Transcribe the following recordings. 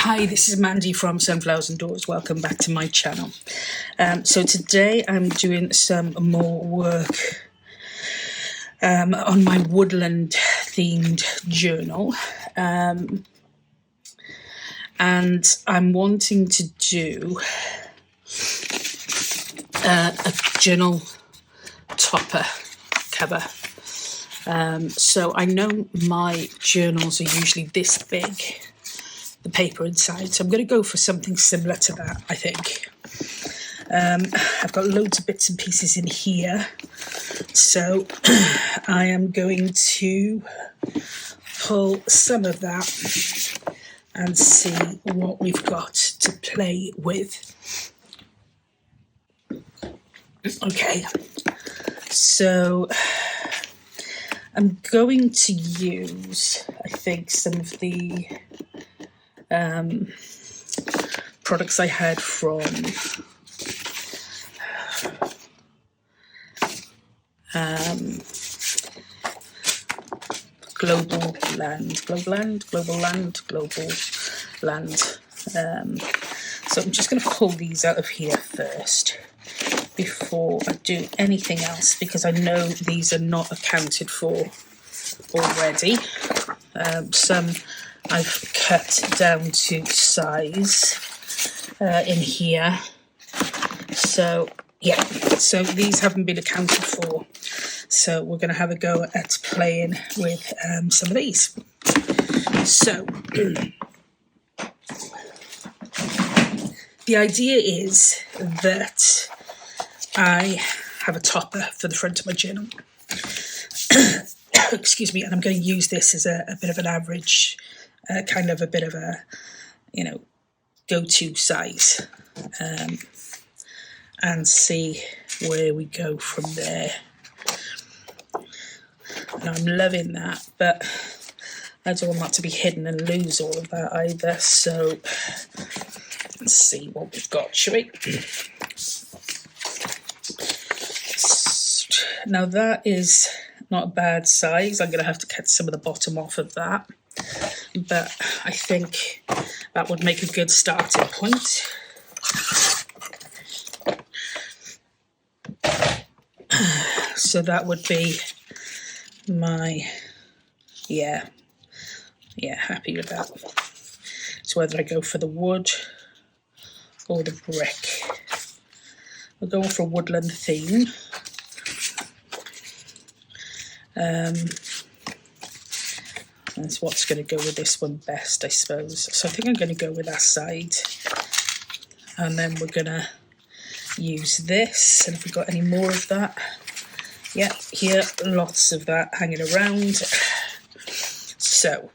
Hi, this is Mandy from Sunflowers and Doors. Welcome back to my channel. So today I'm doing some more work on my woodland themed journal. And I'm wanting to do a journal topper cover. So I know my journals are usually this big, the paper inside, so I'm going to go for something similar to that, I think. I've got loads of bits and pieces in here, so I am going to pull some of that and see what we've got to play with. Okay, so I'm going to use, I think, some of the products I had from Global Land. So I'm just going to pull these out of here first before I do anything else, because I know these are not accounted for already. Some I've cut down to size in here. So yeah, so these haven't been accounted for. So we're going to have a go at playing with some of these. So the idea is that I have a topper for the front of my journal. Excuse me, and I'm going to use this as a bit of an average, kind of a bit of a, go-to size, and see where we go from there. And I'm loving that, but I don't want that to be hidden and lose all of that either. So let's see what we've got, shall we? Now that is not a bad size. I'm going to have to cut some of the bottom off of that, but I think that would make a good starting point. So that would be my, happy with that. So whether I go for the wood or the brick, we're going for a woodland theme. That's what's going to go with this one best, I suppose. So I think I'm going to go with that side, and then we're going to use this. And if we've got any more of that, yeah, here, lots of that hanging around. So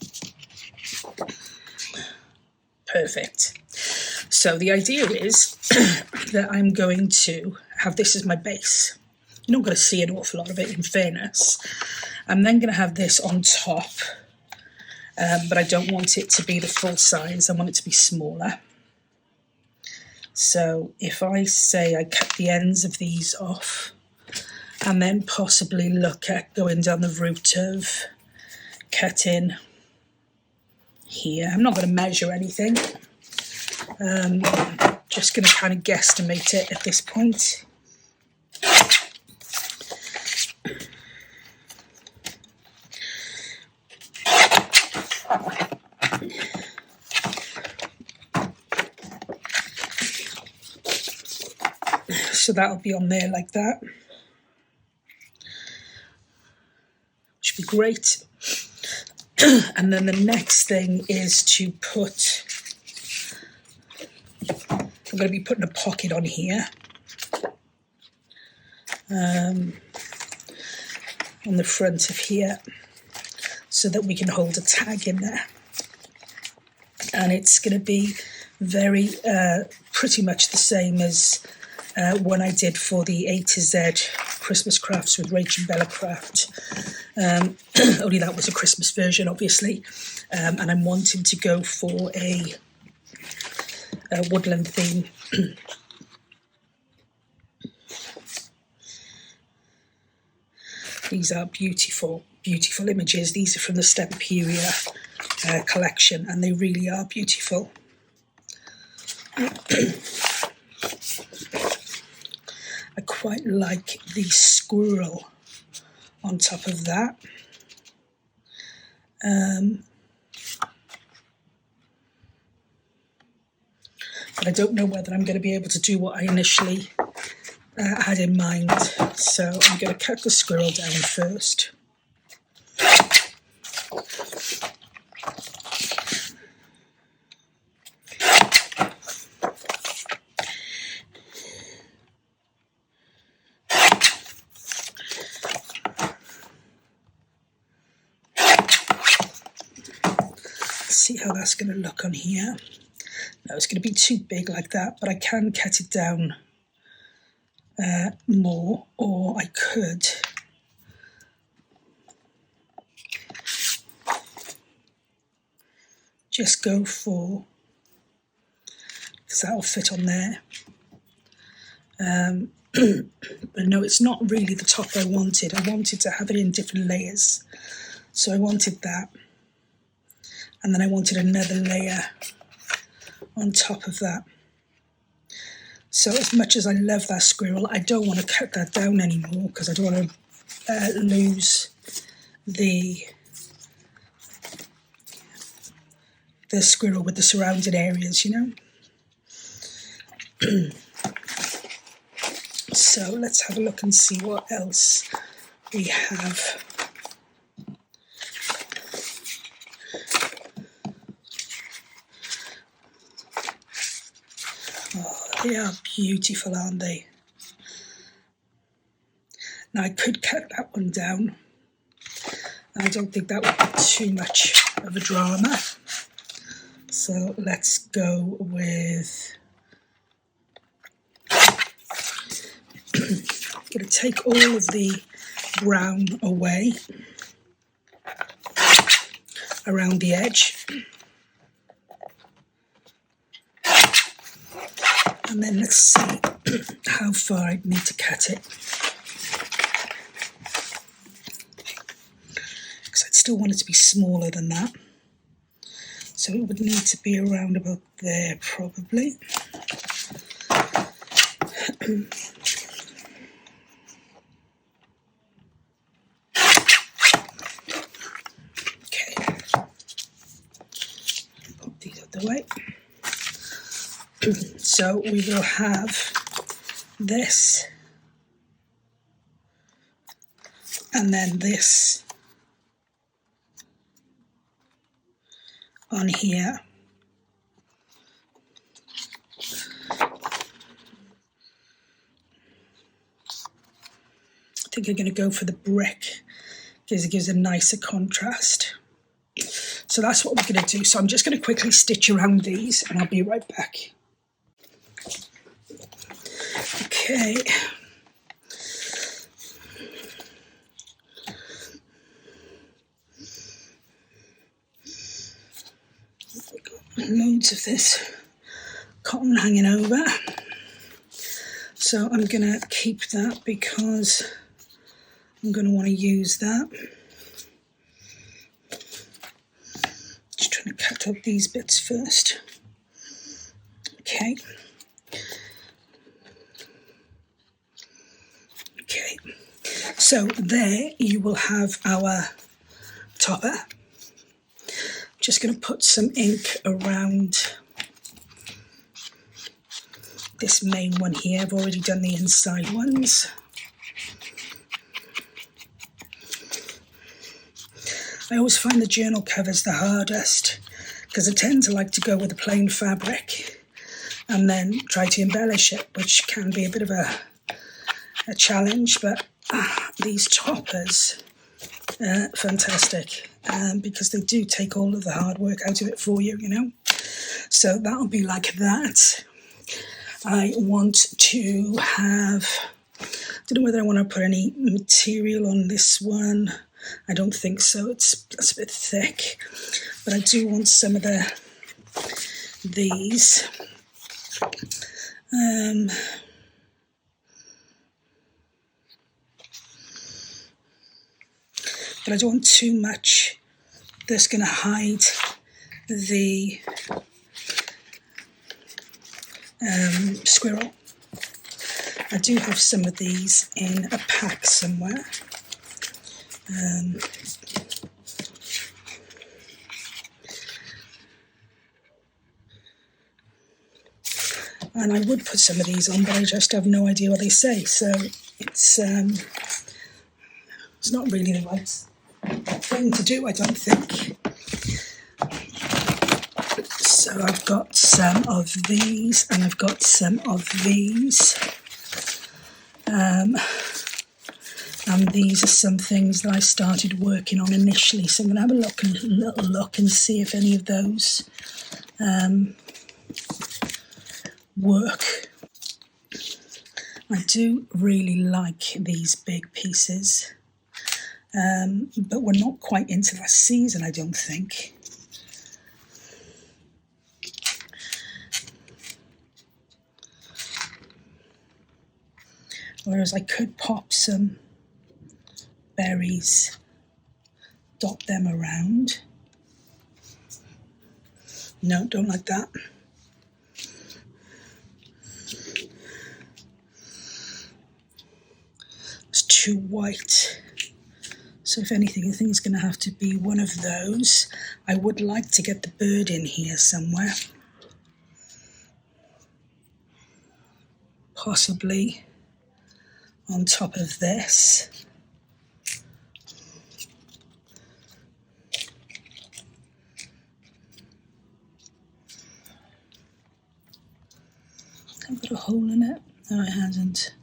perfect. So the idea is that I'm going to have this as my base. You're not going to see an awful lot of it, in fairness. I'm then going to have this on top, but I don't want it to be the full size. I want it to be smaller. So if I say I cut the ends of these off, and then possibly look at going down the route of cutting here. I'm not going to measure anything. Just going to kind of guesstimate it at this point. So that'll be on there like that. Which would be great. And then the next thing is to put, I'm going to be putting a pocket on here. On the front of here, so that we can hold a tag in there. And it's going to be very, pretty much the same as one I did for the A to Z Christmas crafts with Rach and Bella Craft. Only that was a Christmas version, obviously. And I'm wanting to go for a woodland theme. These are beautiful, beautiful images. These are from the Stamperia collection, and they really are beautiful. I quite like the squirrel on top of that. But I don't know whether I'm going to be able to do what I initially had in mind. So I'm going to cut the squirrel down first. See how that's going to look on here. No, it's going to be too big like that, but I can cut it down more, or I could just go for, because that'll fit on there. But no, it's not really the top I wanted. I wanted to have it in different layers. So I wanted that. And then I wanted another layer on top of that. So as much as I love that squirrel, I don't want to cut that down anymore because I don't want to lose the squirrel with the surrounding areas, you know. So let's have a look and see what else we have. Oh, they are beautiful, aren't they? Now I could cut that one down. I don't think that would be too much of a drama. So let's go with... I'm going to take all of the brown away around the edge. And then let's see how far I'd need to cut it. Because I'd still want it to be smaller than that. So it would need to be around about there probably. Way. So we will have this and then this on here. I think I'm going to go for the brick because it gives a nicer contrast. So that's what we're going to do. So I'm just going to quickly stitch around these and I'll be right back. Okay. Loads of this cotton hanging over. So I'm going to keep that because I'm going to want to use that. To cut up these bits first. Okay. Okay. So there you will have our topper. I'm just going to put some ink around this main one here. I've already done the inside ones. I always find the journal covers the hardest because I tend to like to go with a plain fabric and then try to embellish it, which can be a bit of a challenge, but these toppers are fantastic because they do take all of the hard work out of it for you, you know. So that'll be like that. I want to have, I don't know whether I want to put any material on this one. I don't think so, it's a bit thick, but I do want some of these. But I don't want too much that's going to hide the squirrel. I do have some of these in a pack somewhere. And I would put some of these on, but I just have no idea what they say. So it's not really the right thing to do, I don't think. So I've got some of these, and I've got some of these. And these are some things that I started working on initially. So I'm going to have a little look and see if any of those work. I do really like these big pieces, but we're not quite into that season, I don't think. Whereas I could pop some berries, dot them around. No, don't like that. It's too white. So if anything, I think it's going to have to be one of those. I would like to get the bird in here somewhere. Possibly on top of this. I've got a hole in it. No, it hasn't.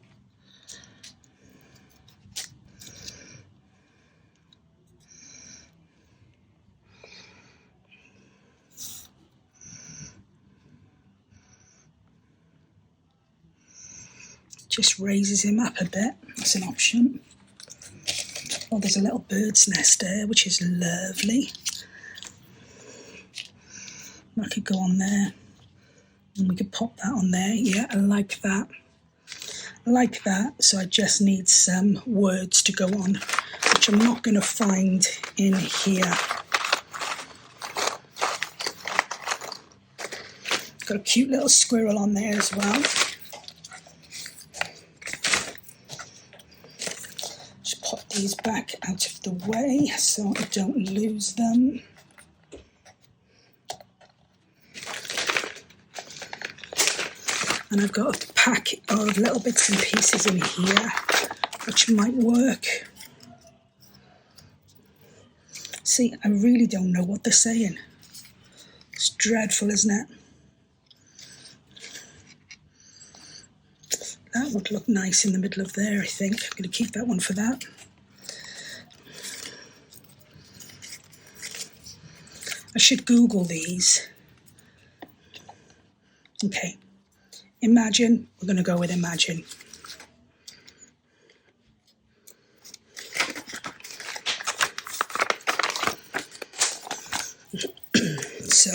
Just raises him up a bit. That's an option. Oh, there's a little bird's nest there, which is lovely. I could go on there. And we could pop that on there. Yeah, I like that. I like that. So I just need some words to go on, which I'm not going to find in here. Got a cute little squirrel on there as well. Just pop these back out of the way so I don't lose them. And I've got a pack of little bits and pieces in here, which might work. See, I really don't know what they're saying. It's dreadful, isn't it? That would look nice in the middle of there, I think. I'm going to keep that one for that. I should Google these. Okay. Imagine, we're going to go with imagine. So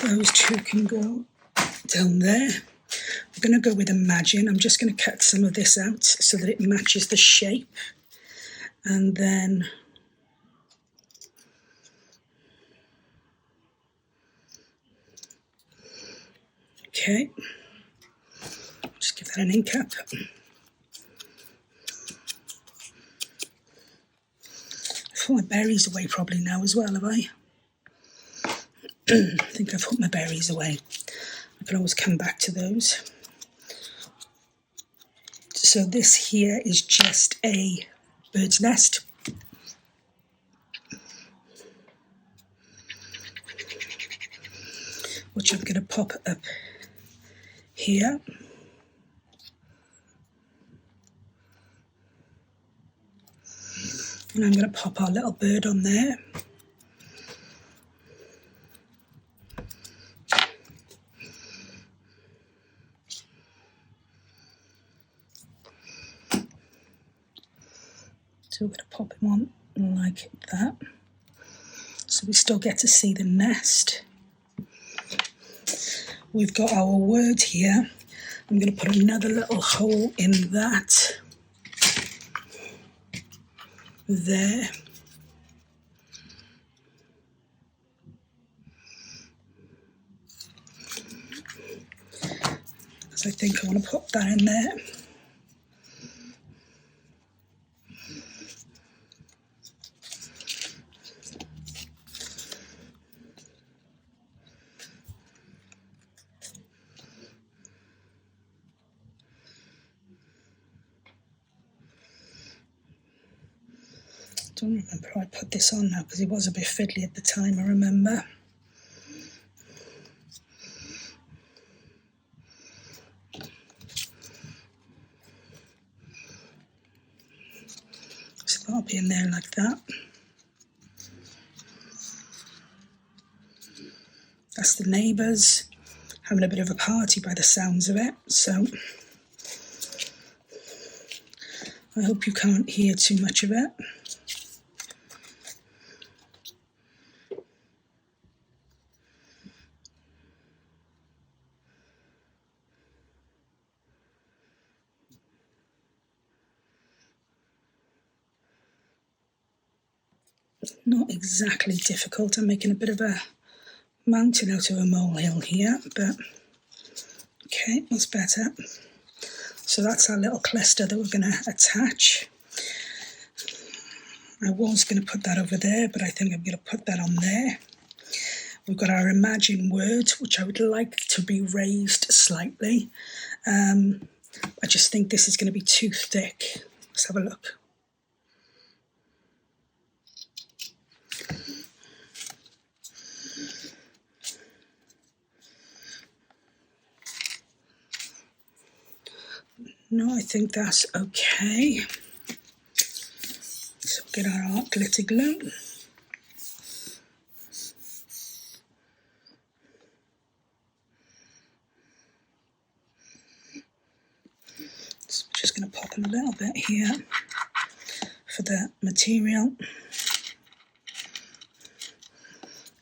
those two can go down there. I'm going to go with imagine. I'm just going to cut some of this out so that it matches the shape. And then okay. Just give that an ink up. I've put my berries away probably now as well, have I? I think I've put my berries away. I can always come back to those. So this here is just a bird's nest. Which I'm going to pop up here. And I'm going to pop our little bird on there. So we're going to pop him on like that. So we still get to see the nest. We've got our word here. I'm going to put another little hole in that. There. So I think I want to put that in there. I don't remember how I put this on now because it was a bit fiddly at the time, I remember. So that'll be in there like that. That's the neighbours having a bit of a party by the sounds of it, so I hope you can't hear too much of it. Not exactly difficult. I'm making a bit of a mountain out of a molehill here, but okay, that's better. So that's our little cluster that we're going to attach. I was going to put that over there, but I think I'm going to put that on there. We've got our Imagine word, which I would like to be raised slightly. I just think this is going to be too thick. Let's have a look. No, I think that's okay. So get our art glitter glue. So we're just going to pop a little bit here for the material.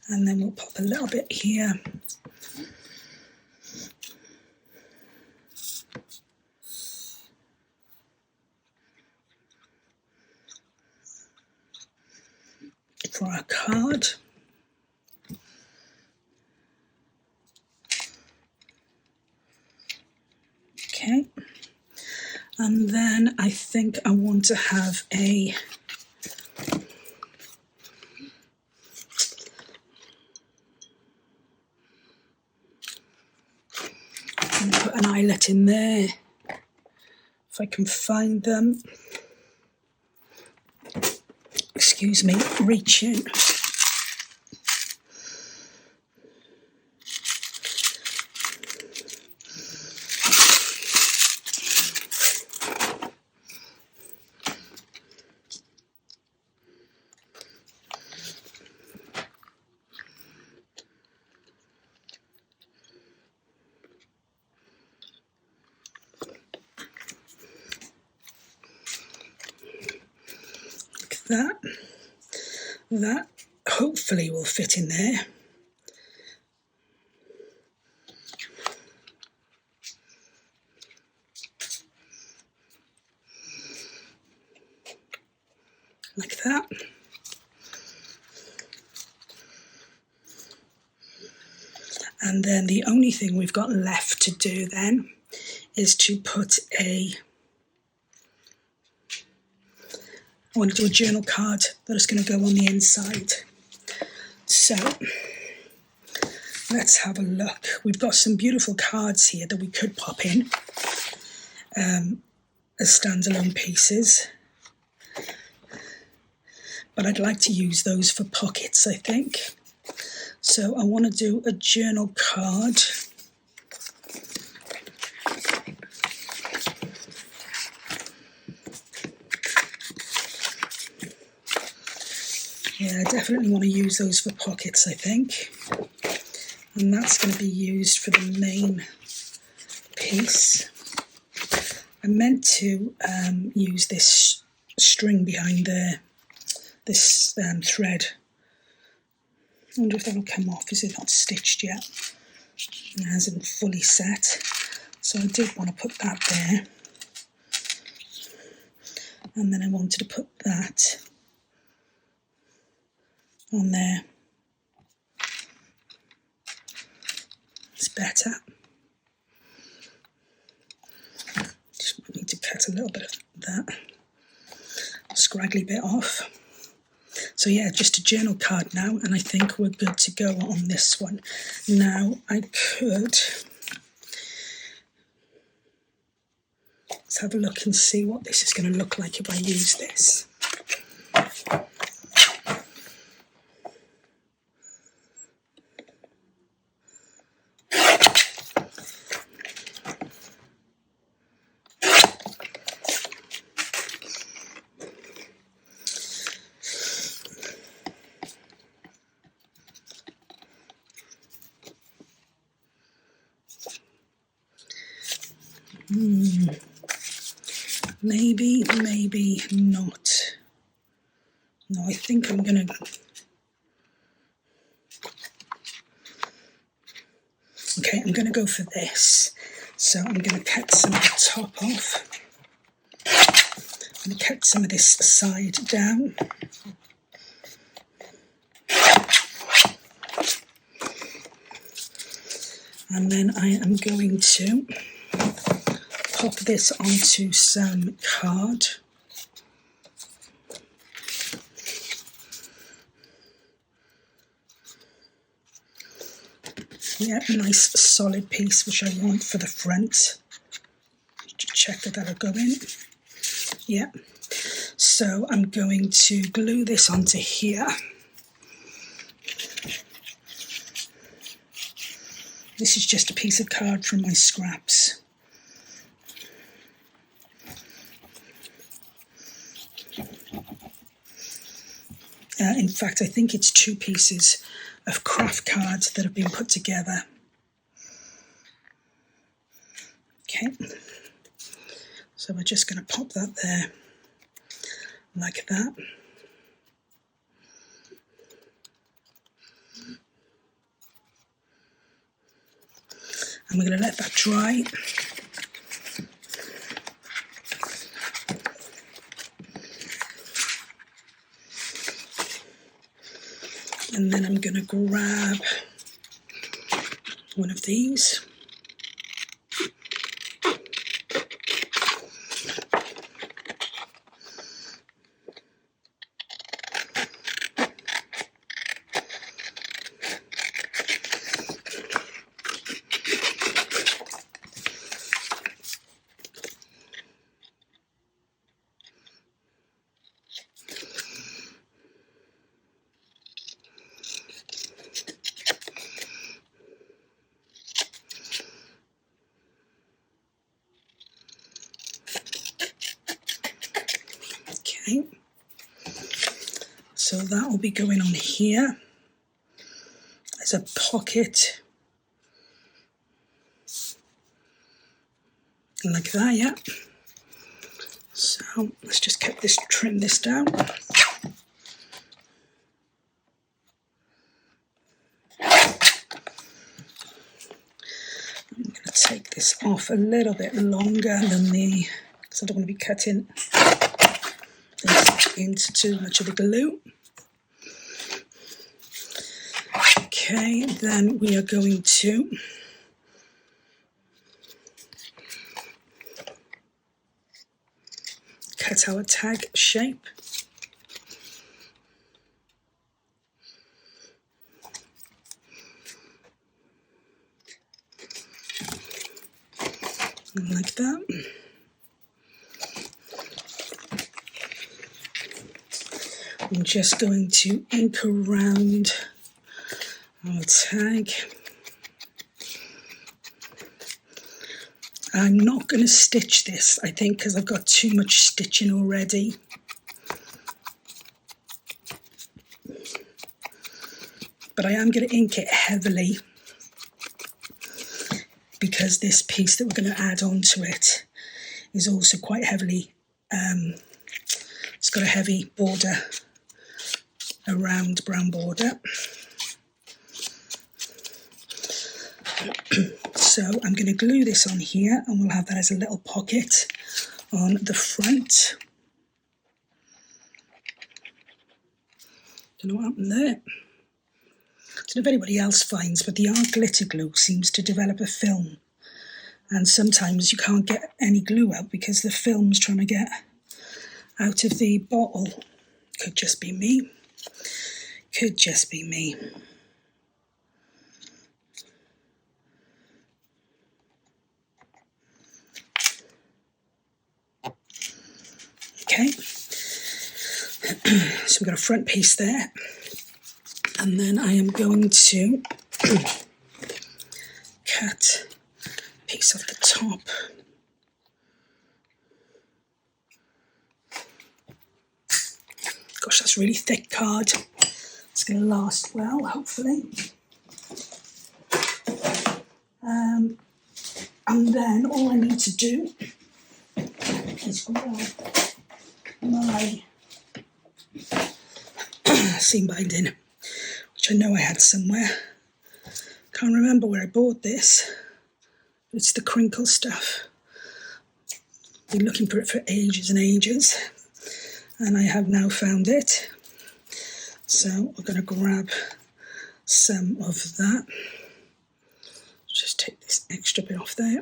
And then we'll pop a little bit here. For our card. Okay. And then I think I want to have a I'm going to put an eyelet in there if I can find them. Excuse me, reach in. Like that hopefully will fit in there. Like that. And then the only thing we've got left to do then is to put I want to do a journal card that is going to go on the inside. So let's have a look. We've got some beautiful cards here that we could pop in as standalone pieces. But I'd like to use those for pockets, I think. So I want to do a journal card. Yeah, I definitely want to use those for pockets, I think. And that's going to be used for the main piece. I meant to use this string behind there, this thread. I wonder if that'll come off. Is it not stitched yet? It hasn't fully set. So I did want to put that there. And then I wanted to put that on there. It's better. I need to cut a little bit of that scraggly bit off. So yeah, just a journal card now, and I think we're good to go on this one. Now I could, let's have a look and see what this is going to look like if I use this. Maybe, maybe not. No, I think I'm going to... Okay, I'm going to go for this. So I'm going to cut some of the top off. I'm going to cut some of this side down. And then I am going to pop this onto some card. Yeah, a nice solid piece, which I want for the front. Check that that'll go in. Yeah. So I'm going to glue this onto here. This is just a piece of card from my scraps. In fact, I think it's 2 pieces of craft cards that have been put together. Okay, so we're just going to pop that there, like that. And we're going to let that dry. And then I'm going to grab one of these. Okay, so that will be going on here as a pocket, like that, yeah. So let's just trim this down. I'm going to take this off a little bit longer than because I don't want to be cutting into too much of the glue. Okay, then we are going to cut our tag shape. Like that. I'm just going to ink around our tag. I'm not going to stitch this, I think, because I've got too much stitching already. But I am going to ink it heavily because this piece that we're going to add on to it is also quite heavily, it's got a heavy border, a round brown border. So I'm going to glue this on here and we'll have that as a little pocket on the front. Don't know what happened there. I don't know if anybody else finds, but the art glitter glue seems to develop a film and sometimes you can't get any glue out because the film's trying to get out of the bottle. Could just be me. Could just be me. Okay, so we've got a front piece there, and then I am going to cut a piece off the top. Gosh, that's really thick card. It's going to last well, hopefully. And then all I need to do is grab my seam binding, which I know I had somewhere. Can't remember where I bought this. It's the crinkle stuff. Been looking for it for ages and ages, and I have now found it. So we're going to grab some of that. Just take this extra bit off there.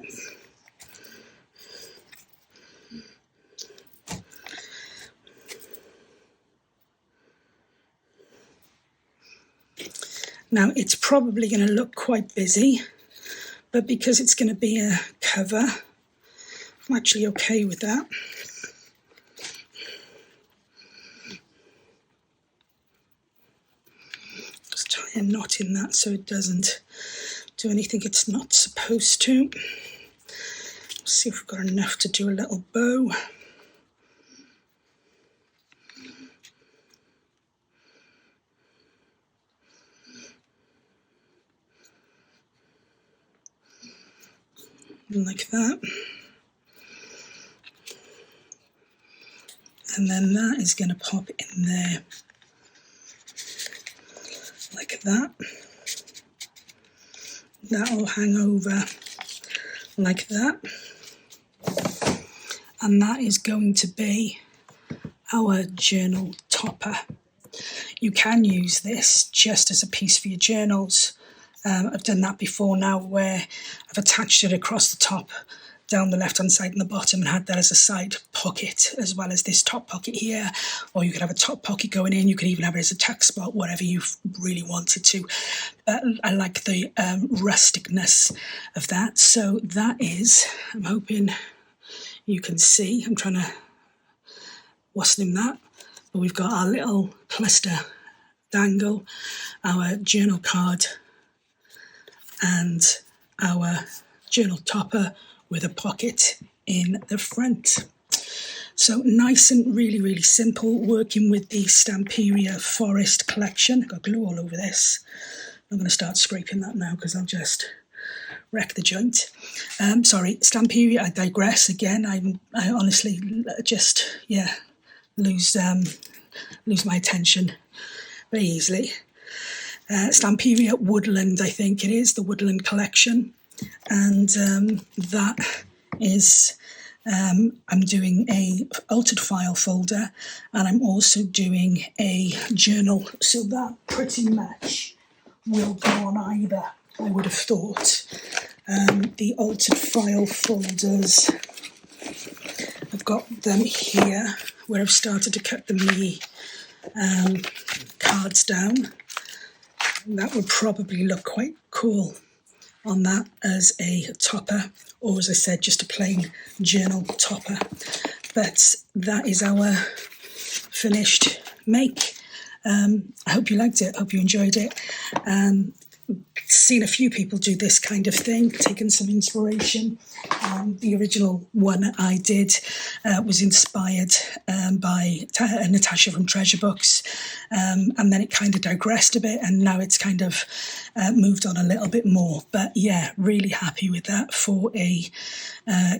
Now it's probably going to look quite busy, but because it's going to be a cover, I'm actually okay with that. Just tie a knot in that so it doesn't do anything it's not supposed to. Let's see if we've got enough to do a little bow. Like that. And then that is going to pop in there like that. That will hang over like that. And that is going to be our journal topper. You can use this just as a piece for your journals. I've done that before now, where I've attached it across the top, down the left-hand side and the bottom, and had that as a side pocket, as well as this top pocket here. Or you could have a top pocket going in. You could even have it as a tuck spot, whatever you really wanted to. I like the rusticness of that. So that is, I'm hoping you can see. I'm trying to wassel that. But we've got our little cluster dangle, our journal card, and our journal topper with a pocket in the front. So nice and really, really simple, working with the Stamperia Forest collection. Got glue all over this. I'm going to start scraping that now because I'll just wreck the joint. Sorry, Stamperia, I digress again. I honestly just, lose my attention very easily. Stamperia Woodland, I think it is, the Woodland collection. And that is, I'm doing a altered file folder, and I'm also doing a journal. So that pretty much will go on either, I would have thought. The altered file folders, I've got them here, where I've started to cut the mini cards down. That would probably look quite cool on that as a topper, or as I said, just a plain journal topper. But that is our finished make. I hope you liked it, hope you enjoyed it. Seen a few people do this kind of thing, taken some inspiration. The original one I did was inspired by Natasha from Treasure Books, and then it kind of digressed a bit, and now it's kind of moved on a little bit more. But yeah, really happy with that for a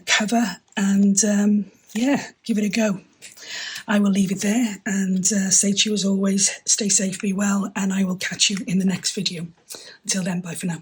cover, and give it a go. I will leave it there and say to you as always, stay safe, be well, and I will catch you in the next video. Until then, bye for now.